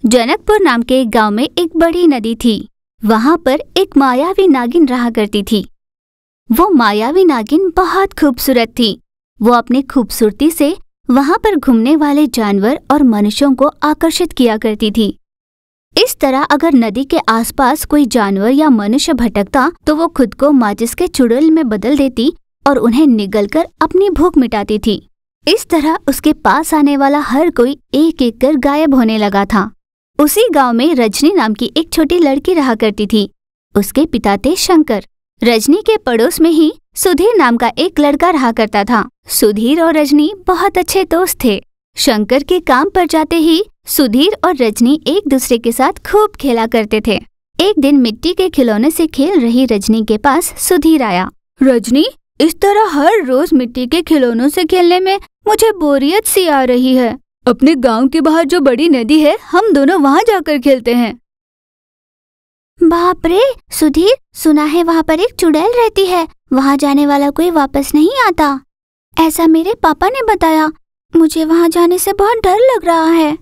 जनकपुर नाम के एक गांव में एक बड़ी नदी थी। वहां पर एक मायावी नागिन रहा करती थी। वो मायावी नागिन बहुत खूबसूरत थी। वो अपनी खूबसूरती से वहां पर घूमने वाले जानवर और मनुष्यों को आकर्षित किया करती थी। इस तरह अगर नदी के आसपास कोई जानवर या मनुष्य भटकता तो वो खुद को माचिस के चुड़ैल में बदल देती और उन्हें निगलकर अपनी भूख मिटाती थी। इस तरह उसके पास आने वाला हर कोई एक एक कर गायब होने लगा था। उसी गांव में रजनी नाम की एक छोटी लड़की रहा करती थी। उसके पिता थे शंकर। रजनी के पड़ोस में ही सुधीर नाम का एक लड़का रहा करता था। सुधीर और रजनी बहुत अच्छे दोस्त थे। शंकर के काम पर जाते ही सुधीर और रजनी एक दूसरे के साथ खूब खेला करते थे। एक दिन मिट्टी के खिलौने से खेल रही रजनी के पास सुधीर आया। रजनी, इस तरह हर रोज मिट्टी के खिलौनों से खेलने में मुझे बोरियत सी आ रही है। अपने गांव के बाहर जो बड़ी नदी है, हम दोनों वहां जाकर खेलते हैं। बाप रे सुधीर, सुना है वहां पर एक चुड़ैल रहती है। वहां जाने वाला कोई वापस नहीं आता, ऐसा मेरे पापा ने बताया। मुझे वहां जाने से बहुत डर लग रहा है।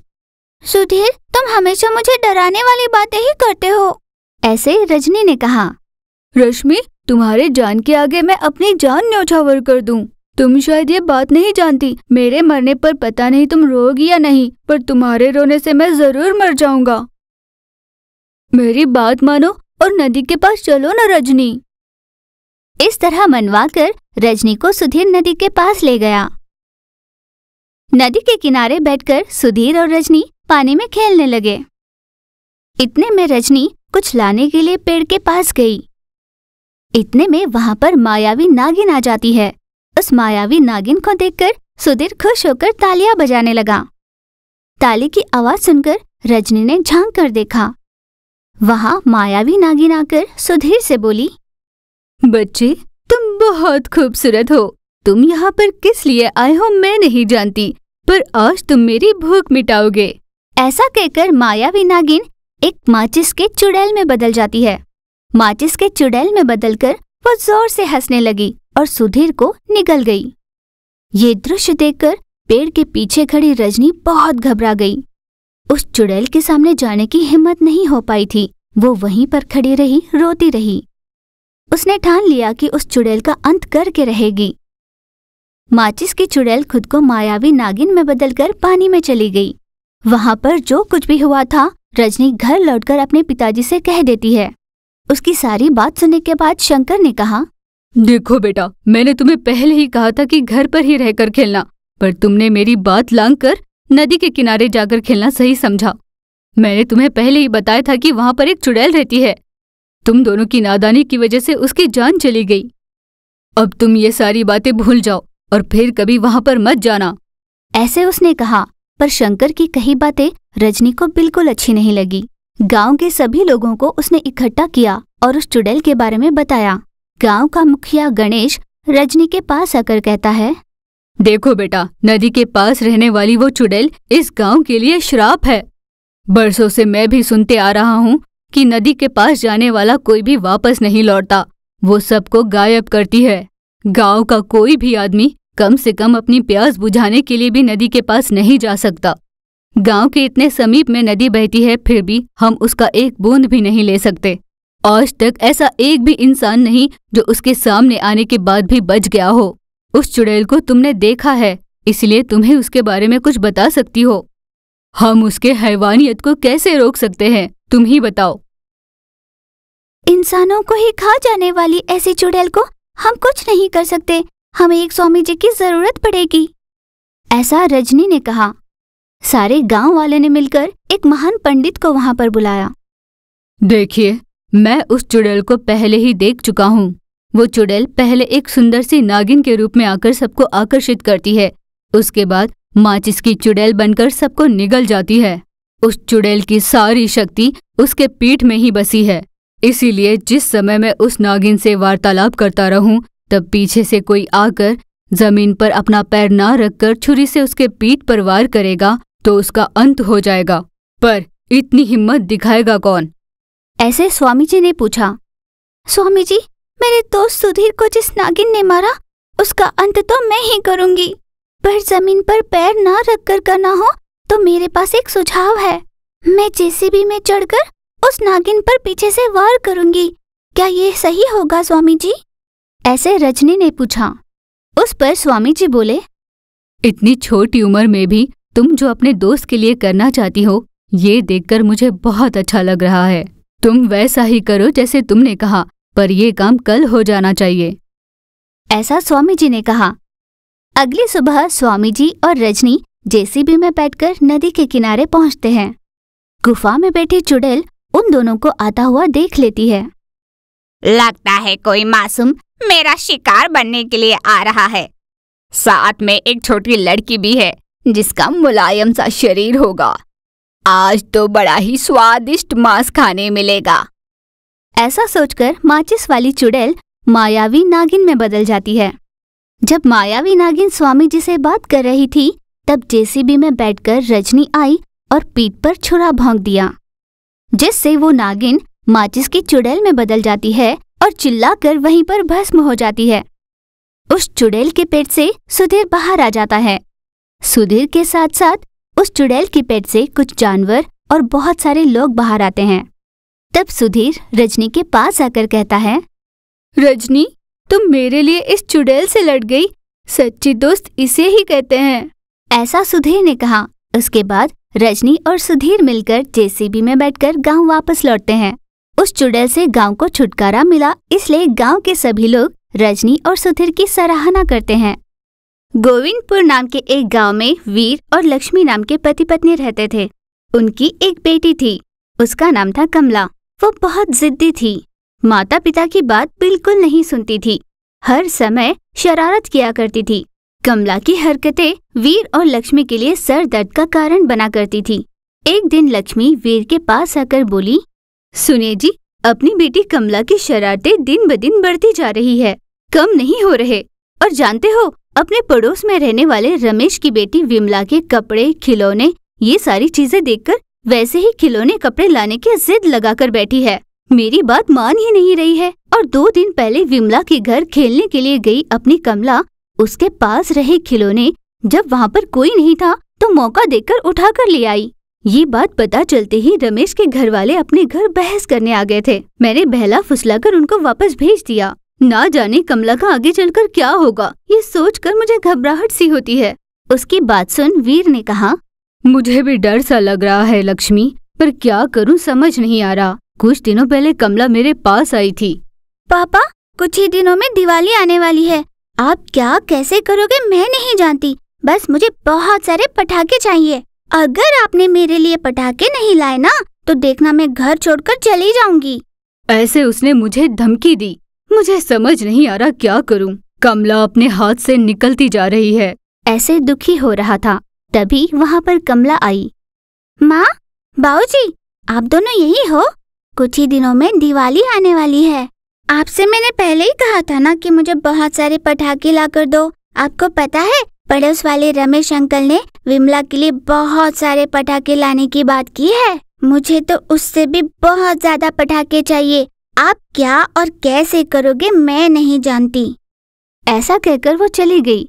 सुधीर, तुम हमेशा मुझे डराने वाली बातें ही करते हो, ऐसे रजनी ने कहा। रश्मि, तुम्हारे जान के आगे मैं अपनी जान न्यौछावर कर दूं। तुम शायद ये बात नहीं जानती, मेरे मरने पर पता नहीं तुम रोगी या नहीं, पर तुम्हारे रोने से मैं जरूर मर जाऊंगा। मेरी बात मानो और नदी के पास चलो ना रजनी। इस तरह मनवाकर रजनी को सुधीर नदी के पास ले गया। नदी के किनारे बैठकर सुधीर और रजनी पानी में खेलने लगे। इतने में रजनी कुछ लाने के लिए पेड़ के पास गई। इतने में वहां पर मायावी नागिन आ जाती है। उस मायावी नागिन को देखकर सुधीर खुश होकर तालियां बजाने लगा। ताली की आवाज सुनकर रजनी ने झांक कर देखा। वहां मायावी नागिन आकर सुधीर से बोली, बच्चे, तुम बहुत खूबसूरत हो। तुम यहाँ पर किस लिए आए हो मैं नहीं जानती, पर आज तुम मेरी भूख मिटाओगे। ऐसा कहकर मायावी नागिन एक माचिस के चुड़ैल में बदल जाती है। माचिस के चुड़ैल में बदलकर वो जोर से हंसने लगी और सुधीर को निगल गई। ये दृश्य देखकर पेड़ के पीछे खड़ी रजनी बहुत घबरा गई। उस चुड़ैल के सामने जाने की हिम्मत नहीं हो पाई थी। वो वहीं पर खड़ी रही, रोती रही। उसने ठान लिया कि उस चुड़ैल का अंत करके रहेगी। माचिस की चुड़ैल खुद को मायावी नागिन में बदलकर पानी में चली गई। वहां पर जो कुछ भी हुआ था रजनी घर लौटकर अपने पिताजी से कह देती है। उसकी सारी बात सुनने के बाद शंकर ने कहा, देखो बेटा, मैंने तुम्हें पहले ही कहा था कि घर पर ही रहकर खेलना, पर तुमने मेरी बात लांघकर नदी के किनारे जाकर खेलना सही समझा। मैंने तुम्हें पहले ही बताया था कि वहां पर एक चुड़ैल रहती है। तुम दोनों की नादानी की वजह से उसकी जान चली गई। अब तुम ये सारी बातें भूल जाओ और फिर कभी वहां पर मत जाना, ऐसे उसने कहा। पर शंकर की कही बातें रजनी को बिल्कुल अच्छी नहीं लगी। गांव के सभी लोगों को उसने इकट्ठा किया और उस चुड़ैल के बारे में बताया। गांव का मुखिया गणेश रजनी के पास आकर कहता है, देखो बेटा, नदी के पास रहने वाली वो चुड़ैल इस गांव के लिए श्राप है। बरसों से मैं भी सुनते आ रहा हूँ कि नदी के पास जाने वाला कोई भी वापस नहीं लौटता। वो सबको गायब करती है। गांव का कोई भी आदमी कम से कम अपनी प्यास बुझाने के लिए भी नदी के पास नहीं जा सकता। गांव के इतने समीप में नदी बहती है, फिर भी हम उसका एक बूंद भी नहीं ले सकते। आज तक ऐसा एक भी इंसान नहीं जो उसके सामने आने के बाद भी बच गया हो। उस चुड़ैल को तुमने देखा है, इसलिए तुम्हें उसके बारे में कुछ बता सकती हो। हम उसके हैवानियत को कैसे रोक सकते हैं, तुम ही बताओ। इंसानों को ही खा जाने वाली ऐसी चुड़ैल को हम कुछ नहीं कर सकते। हमें एक स्वामी जी की जरूरत पड़ेगी, ऐसा रजनी ने कहा। सारे गांव वाले ने मिलकर एक महान पंडित को वहां पर बुलाया। देखिए, मैं उस चुड़ैल को पहले ही देख चुका हूँ। वो चुड़ैल पहले एक सुंदर सी नागिन के रूप में आकर सबको आकर्षित करती है। उसके बाद माचिस की चुड़ैल बनकर सबको निगल जाती है। उस चुड़ैल की सारी शक्ति उसके पीठ में ही बसी है। इसीलिए जिस समय मैं उस नागिन से वार्तालाप करता रहूं, तब पीछे से कोई आकर जमीन पर अपना पैर ना रखकर छुरी से उसके पीठ पर वार करेगा तो उसका अंत हो जाएगा। पर इतनी हिम्मत दिखाएगा कौन? ऐसे स्वामी जी ने पूछा। स्वामी जी, मेरे दोस्त सुधीर को जिस नागिन ने मारा उसका अंत तो मैं ही करूंगी, पर जमीन पर पैर ना रखकर करना हो तो मेरे पास एक सुझाव है। मैं जेसीबी में चढ़कर उस नागिन पर पीछे से वार करूंगी। क्या ये सही होगा स्वामी जी? ऐसे रजनी ने पूछा। उस पर स्वामी जी बोले, इतनी छोटी उम्र में भी तुम जो अपने दोस्त के लिए करना चाहती हो, ये देखकर मुझे बहुत अच्छा लग रहा है। तुम वैसा ही करो जैसे तुमने कहा, पर ये काम कल हो जाना चाहिए। ऐसा स्वामी जी ने कहा। अगली सुबह स्वामी जी और रजनी जेसीबी में बैठकर नदी के किनारे पहुंचते हैं। गुफा में बैठी चुड़ैल उन दोनों को आता हुआ देख लेती है। लगता है कोई मासूम मेरा शिकार बनने के लिए आ रहा है। साथ में एक छोटी लड़की भी है जिसका मुलायम सा शरीर होगा। आज तो बड़ा ही स्वादिष्ट मांस खाने मिलेगा। ऐसा सोचकर माचिस वाली चुड़ैल मायावी नागिन में बदल जाती है। जब मायावी नागिन स्वामी जी से बात कर रही थी, तब जेसीबी में बैठकर रजनी आई और पीठ पर छुरा भोंक दिया, जिससे वो नागिन माचिस की चुड़ैल में बदल जाती है और चिल्लाकर वहीं पर भस्म हो जाती है। उस चुड़ैल के पेट से सुधीर बाहर आ जाता है। सुधीर के साथ साथ उस चुड़ैल के पेट से कुछ जानवर और बहुत सारे लोग बाहर आते हैं। तब सुधीर रजनी के पास आकर कहता है, रजनी, तुम मेरे लिए इस चुड़ैल से लड़ गई। सच्ची दोस्त इसे ही कहते हैं। ऐसा सुधीर ने कहा। उसके बाद रजनी और सुधीर मिलकर जेसीबी में बैठकर गांव वापस लौटते हैं। उस चुड़ैल से गांव को छुटकारा मिला, इसलिए गांव के सभी लोग रजनी और सुधीर की सराहना करते हैं। गोविंदपुर नाम के एक गांव में वीर और लक्ष्मी नाम के पति पत्नी रहते थे। उनकी एक बेटी थी, उसका नाम था कमला। वो बहुत जिद्दी थी, माता पिता की बात बिल्कुल नहीं सुनती थी, हर समय शरारत किया करती थी। कमला की हरकतें वीर और लक्ष्मी के लिए सर दर्द का कारण बना करती थी। एक दिन लक्ष्मी वीर के पास आकर बोली, सुनिए जी, अपनी बेटी कमला की शरारतें दिन ब दिन बढ़ती जा रही है, कम नहीं हो रहे। और जानते हो, अपने पड़ोस में रहने वाले रमेश की बेटी विमला के कपड़े, खिलौने, ये सारी चीजें देखकर वैसे ही खिलौने कपड़े लाने की जिद लगाकर बैठी है। मेरी बात मान ही नहीं रही है। और 2 दिन पहले विमला के घर खेलने के लिए गई अपनी कमला उसके पास रहे खिलौने जब वहाँ पर कोई नहीं था तो मौका देखकर उठाकर ले आई। ये बात पता चलते ही रमेश के घर वाले अपने घर बहस करने आ गए थे। मैंने बहला फुसलाकर उनको वापस भेज दिया। ना जाने कमला का आगे चलकर क्या होगा, ये सोचकर मुझे घबराहट सी होती है। उसकी बात सुन वीर ने कहा, मुझे भी डर सा लग रहा है लक्ष्मी, पर क्या करूं समझ नहीं आ रहा। कुछ दिनों पहले कमला मेरे पास आई थी। पापा, कुछ ही दिनों में दिवाली आने वाली है। आप क्या कैसे करोगे मैं नहीं जानती, बस मुझे बहुत सारे पटाखे चाहिए। अगर आपने मेरे लिए पटाखे नहीं लाए ना तो देखना मैं घर छोड़कर चली जाऊंगी। ऐसे उसने मुझे धमकी दी। मुझे समझ नहीं आ रहा क्या करूं। कमला अपने हाथ से निकलती जा रही है। ऐसे दुखी हो रहा था, तभी वहाँ पर कमला आई। माँ, बाबूजी, आप दोनों यही हो? कुछ ही दिनों में दिवाली आने वाली है। आपसे मैंने पहले ही कहा था ना कि मुझे बहुत सारे पटाखे ला कर दो। आपको पता है, पड़ोस वाले रमेश अंकल ने विमला के लिए बहुत सारे पटाखे लाने की बात की है। मुझे तो उससे भी बहुत ज्यादा पटाखे चाहिए। आप क्या और कैसे करोगे मैं नहीं जानती। ऐसा कहकर वो चली गई।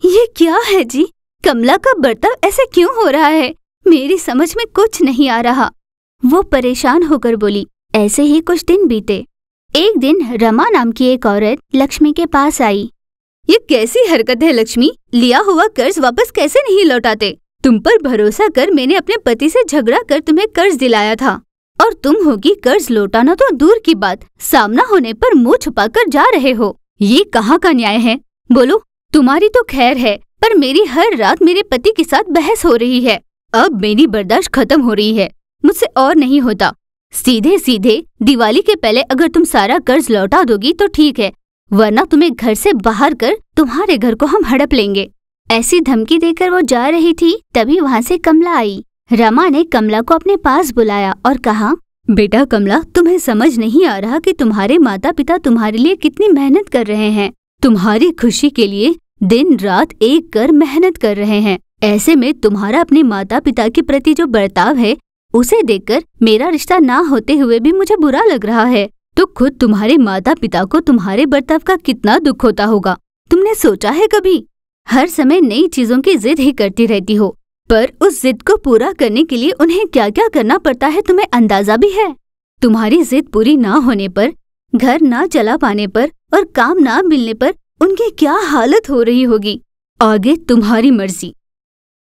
ये क्या है जी, कमला का बर्ताव ऐसे क्यों हो रहा है? मेरी समझ में कुछ नहीं आ रहा। वो परेशान होकर बोली। ऐसे ही कुछ दिन बीते। एक दिन रमा नाम की एक औरत लक्ष्मी के पास आई। ये कैसी हरकत है लक्ष्मी, लिया हुआ कर्ज वापस कैसे नहीं लौटाते? तुम पर भरोसा कर मैंने अपने पति से झगड़ा कर तुम्हें कर्ज दिलाया था, और तुम होगी कर्ज लौटाना तो दूर की बात, सामना होने पर मुंह छुपाकर जा रहे हो। ये कहाँ का न्याय है? बोलो। तुम्हारी तो खैर है, पर मेरी हर रात मेरे पति के साथ बहस हो रही है। अब मेरी बर्दाश्त खत्म हो रही है, मुझसे और नहीं होता। सीधे सीधे दिवाली के पहले अगर तुम सारा कर्ज लौटा दोगी तो ठीक है, वरना तुम्हें घर से बाहर कर तुम्हारे घर को हम हड़प लेंगे। ऐसी धमकी देकर वो जा रही थी, तभी वहाँ से कमला आई। रमा ने कमला को अपने पास बुलाया और कहा, बेटा कमला, तुम्हें समझ नहीं आ रहा कि तुम्हारे माता पिता तुम्हारे लिए कितनी मेहनत कर रहे हैं। तुम्हारी खुशी के लिए दिन रात एक कर मेहनत कर रहे हैं। ऐसे में तुम्हारा अपने माता पिता के प्रति जो बर्ताव है, उसे देखकर मेरा रिश्ता ना होते हुए भी मुझे बुरा लग रहा है। तो खुद तुम्हारे माता पिता को तुम्हारे बर्ताव का कितना दुख होता होगा, तुमने सोचा है कभी? हर समय नई चीजों की जिद ही करती रहती हो, पर उस जिद को पूरा करने के लिए उन्हें क्या क्या करना पड़ता है तुम्हें अंदाजा भी है। तुम्हारी जिद पूरी ना होने पर, घर ना चला पाने पर और काम ना मिलने पर उनकी क्या हालत हो रही होगी। आगे तुम्हारी मर्जी।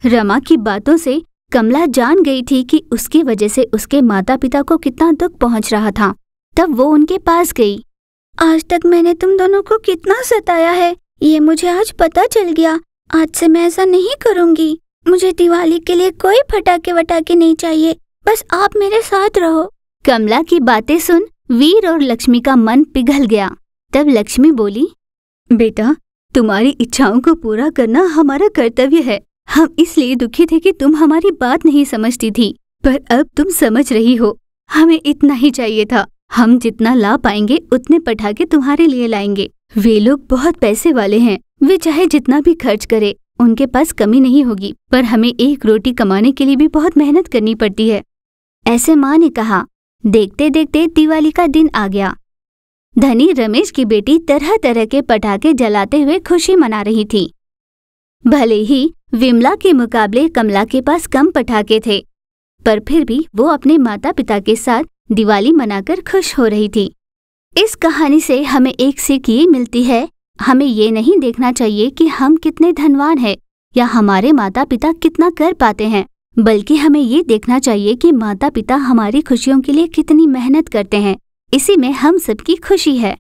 रमा की बातों से कमला जान गई थी कि उसकी वजह से उसके माता पिता को कितना दुख पहुंच रहा था। तब वो उनके पास गई। आज तक मैंने तुम दोनों को कितना सताया है, ये मुझे आज पता चल गया। आज से मैं ऐसा नहीं करूंगी। मुझे दिवाली के लिए कोई फटाके वटाके नहीं चाहिए, बस आप मेरे साथ रहो। कमला की बातें सुन वीर और लक्ष्मी का मन पिघल गया। तब लक्ष्मी बोली, बेटा, तुम्हारी इच्छाओं को पूरा करना हमारा कर्तव्य है। हम इसलिए दुखी थे कि तुम हमारी बात नहीं समझती थी, पर अब तुम समझ रही हो। हमें इतना ही चाहिए था। हम जितना ला पाएंगे उतने पटाखे तुम्हारे लिए लाएंगे। वे लोग बहुत पैसे वाले हैं, वे चाहे जितना भी खर्च करे उनके पास कमी नहीं होगी, पर हमें एक रोटी कमाने के लिए भी बहुत मेहनत करनी पड़ती है। ऐसे माँ ने कहा। देखते देखते दिवाली का दिन आ गया। धनी रमेश की बेटी तरह तरह के पटाखे जलाते हुए खुशी मना रही थी। भले ही विमला के मुकाबले कमला के पास कम पटाखे थे, पर फिर भी वो अपने माता पिता के साथ दिवाली मनाकर खुश हो रही थी। इस कहानी से हमें एक सीख ये मिलती है, हमें ये नहीं देखना चाहिए कि हम कितने धनवान हैं या हमारे माता पिता कितना कर पाते हैं, बल्कि हमें ये देखना चाहिए कि माता पिता हमारी खुशियों के लिए कितनी मेहनत करते हैं। इसी में हम सबकी खुशी है।